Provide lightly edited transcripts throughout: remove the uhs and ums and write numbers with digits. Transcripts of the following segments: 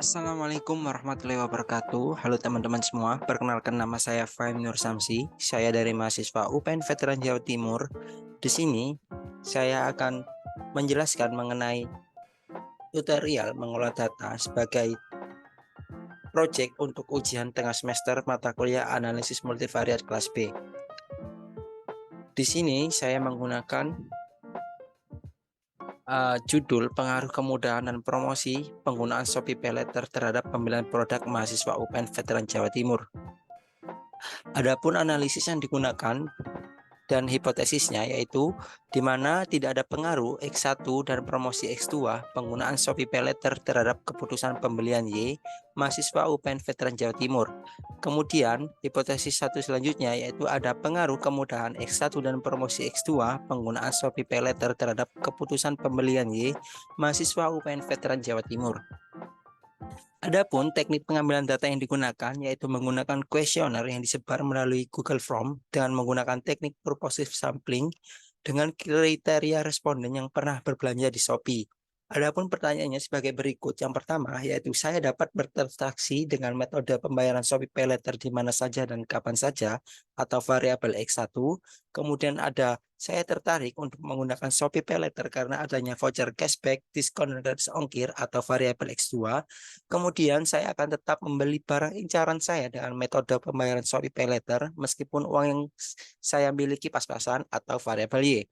Assalamualaikum warahmatullahi wabarakatuh. Halo teman-teman semua, perkenalkan nama saya Fahim Nur Samsi. Saya dari mahasiswa UPN Veteran Jawa Timur. Di sini saya akan menjelaskan mengenai tutorial mengolah data sebagai proyek untuk ujian tengah semester mata kuliah analisis multivariat kelas B. Di sini saya menggunakan judul pengaruh kemudahan dan promosi penggunaan Shopee PayLater terhadap pemilihan produk mahasiswa UPN Veteran Jawa Timur. Adapun analisis yang digunakan dan hipotesisnya yaitu di mana tidak ada pengaruh X1 dan promosi X2 penggunaan Shopee PayLater terhadap keputusan pembelian Y mahasiswa UPN Veteran Jawa Timur. Kemudian hipotesis satu selanjutnya yaitu ada pengaruh kemudahan X1 dan promosi X2 penggunaan Shopee PayLater terhadap keputusan pembelian Y mahasiswa UPN Veteran Jawa Timur. Adapun teknik pengambilan data yang digunakan yaitu menggunakan kuesioner yang disebar melalui Google Form dengan menggunakan teknik purposive sampling dengan kriteria responden yang pernah berbelanja di Shopee. Adapun pertanyaannya sebagai berikut. Yang pertama yaitu saya dapat bertransaksi dengan metode pembayaran Shopee PayLater di mana saja dan kapan saja atau variabel X1. Kemudian ada saya tertarik untuk menggunakan Shopee PayLater karena adanya voucher cashback, diskon dan gratis ongkir atau variabel X2. Kemudian saya akan tetap membeli barang incaran saya dengan metode pembayaran Shopee PayLater meskipun uang yang saya miliki pas-pasan atau variabel Y.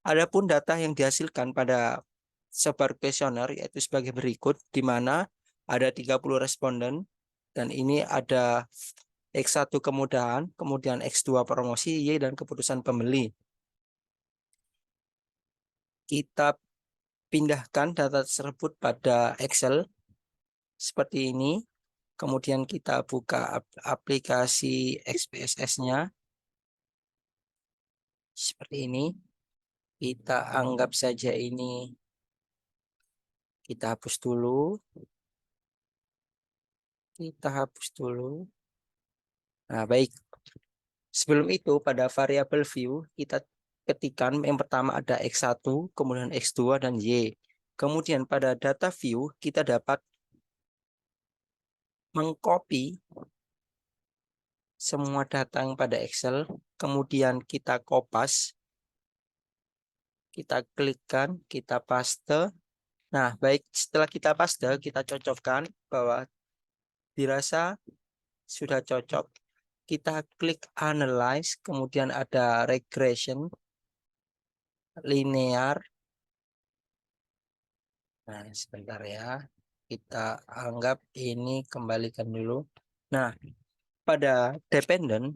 Adapun data yang dihasilkan pada sebar kuesioner yaitu sebagai berikut, di mana ada 30 responden dan ini ada X1 kemudahan, kemudian X2 promosi, Y dan keputusan pembeli. Kita pindahkan data tersebut pada Excel seperti ini. Kemudian kita buka aplikasi XPSS-nya seperti ini. Kita anggap saja ini kita hapus dulu. Kita hapus dulu. Nah, baik. Sebelum itu pada variabel view kita ketikkan yang pertama ada X1, kemudian X2 dan Y. Kemudian pada data view kita dapat mengcopy semua data yang pada Excel, kemudian kita kopas, kita klikkan, kita paste. Nah, baik, setelah kita paste, kita cocokkan bahwa dirasa sudah cocok. Kita klik analyze, kemudian ada regression, linear. Nah, sebentar ya. Kita anggap ini kembalikan dulu. Nah, pada dependent,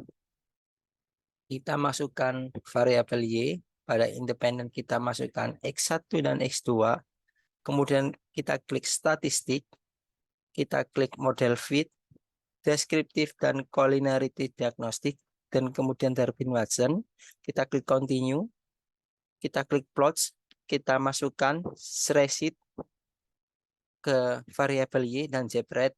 kita masukkan variabel Y. Pada independent, kita masukkan X1 dan X2. Kemudian kita klik statistik. Kita klik model fit, deskriptif dan collinearity diagnostik, dan kemudian Darwin-Watson. Kita klik continue, kita klik plots, kita masukkan spreadsheet ke variabel Y dan JBread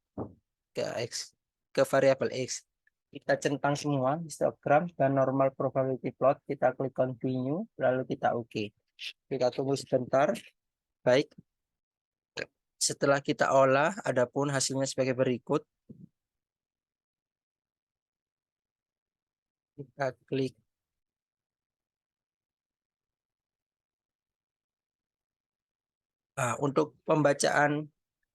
ke X, ke variabel X. Kita centang semua histogram dan normal probability plot, kita klik continue, lalu kita OK. Kita tunggu sebentar. Baik. Setelah kita olah, adapun hasilnya sebagai berikut. Kita klik. Nah, untuk pembacaan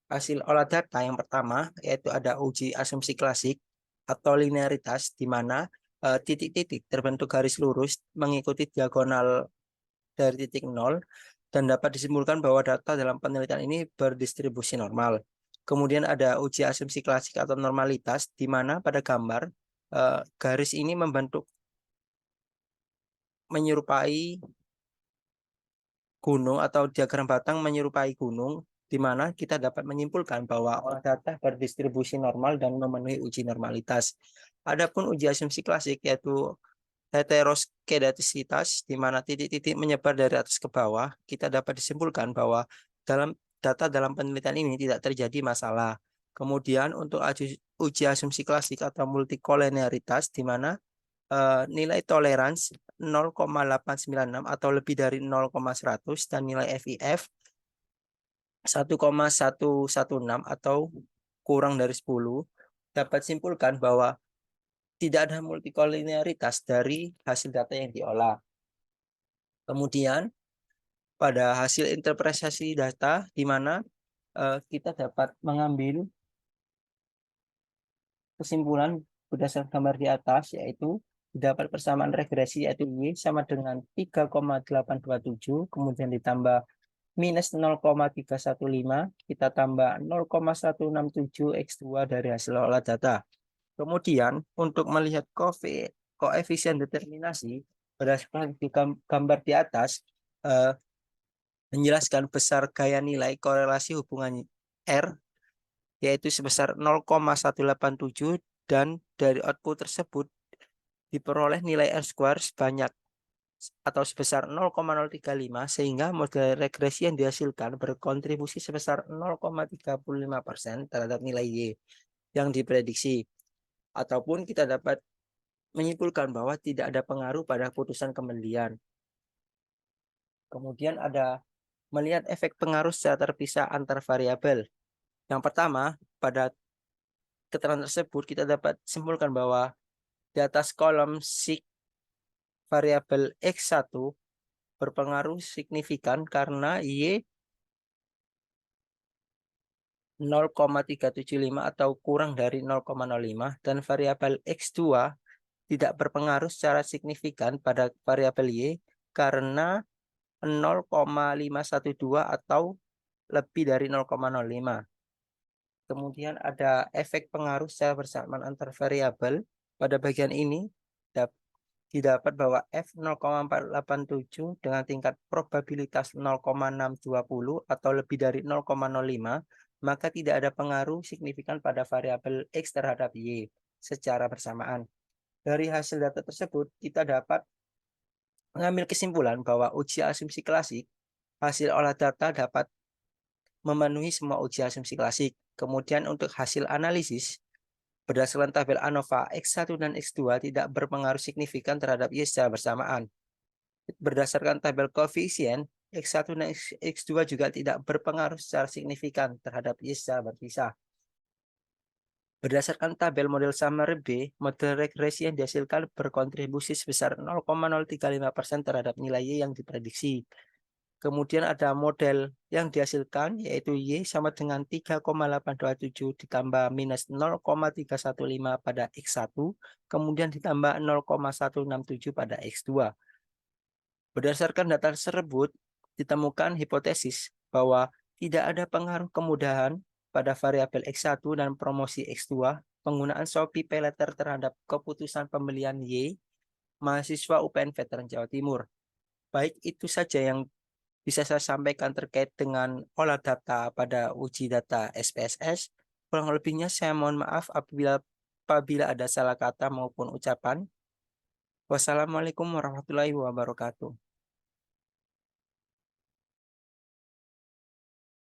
hasil olah data yang pertama, yaitu ada uji asumsi klasik atau linearitas, di mana titik-titik terbentuk garis lurus mengikuti diagonal dari titik 0 dan dapat disimpulkan bahwa data dalam penelitian ini berdistribusi normal. Kemudian ada uji asumsi klasik atau normalitas, di mana pada gambar garis ini menyerupai gunung atau diagram batang menyerupai gunung, di mana kita dapat menyimpulkan bahwa olah data berdistribusi normal dan memenuhi uji normalitas. Adapun uji asumsi klasik yaitu heteroskedastisitas, di mana titik-titik menyebar dari atas ke bawah, kita dapat disimpulkan bahwa dalam data dalam penelitian ini tidak terjadi masalah. Kemudian untuk uji asumsi klasik atau multikolenialitas, di mana nilai toleransi 0,896 atau lebih dari 0,100 dan nilai FIF 1,116 atau kurang dari 10, dapat simpulkan bahwa tidak ada multikolinearitas dari hasil data yang diolah. Kemudian, pada hasil interpretasi data, di mana kita dapat mengambil kesimpulan berdasarkan gambar di atas, yaitu dapat persamaan regresi yaitu Y sama dengan 3,827, kemudian ditambah minus 0,315, kita tambah 0,167 X2 dari hasil olah data. Kemudian, untuk melihat koefisien determinasi, berdasarkan gambar di atas, menjelaskan besar gaya nilai korelasi hubungan R, yaitu sebesar 0,187, dan dari output tersebut diperoleh nilai R square sebanyak atau sebesar 0,035, sehingga model regresi yang dihasilkan berkontribusi sebesar 0,35% terhadap nilai Y yang diprediksi. Ataupun kita dapat menyimpulkan bahwa tidak ada pengaruh pada putusan kemelian. Kemudian ada melihat efek pengaruh secara terpisah antar variabel. Yang pertama, pada keterangan tersebut kita dapat simpulkan bahwa di atas kolom sig variabel X1 berpengaruh signifikan karena Y 0,375 atau kurang dari 0,05, dan variabel X2 tidak berpengaruh secara signifikan pada variabel Y karena 0,512 atau lebih dari 0,05. Kemudian ada efek pengaruh secara bersamaan antar variabel. Pada bagian ini didapat bahwa F 0,487 dengan tingkat probabilitas 0,620 atau lebih dari 0,05, maka tidak ada pengaruh signifikan pada variabel X terhadap Y secara bersamaan. Dari hasil data tersebut, kita dapat mengambil kesimpulan bahwa uji asumsi klasik, hasil olah data dapat memenuhi semua uji asumsi klasik. Kemudian untuk hasil analisis, berdasarkan tabel ANOVA, X1 dan X2 tidak berpengaruh signifikan terhadap Y secara bersamaan. Berdasarkan tabel koefisien, X1 dan X2 juga tidak berpengaruh secara signifikan terhadap Y secara berpisah. Berdasarkan tabel model summary B, model regresi yang dihasilkan berkontribusi sebesar 0,035% terhadap nilai Y yang diprediksi. Kemudian ada model yang dihasilkan, yaitu Y sama dengan 3,827 ditambah minus 0,315 pada X1, kemudian ditambah 0,167 pada X2. Berdasarkan data tersebut, ditemukan hipotesis bahwa tidak ada pengaruh kemudahan pada variabel X1 dan promosi X2 penggunaan Shopee PayLater terhadap keputusan pembelian Y mahasiswa UPN Veteran Jawa Timur. Baik, itu saja yang bisa saya sampaikan terkait dengan olah data pada uji data SPSS. Kurang lebihnya saya mohon maaf apabila ada salah kata maupun ucapan. Wassalamualaikum warahmatullahi wabarakatuh.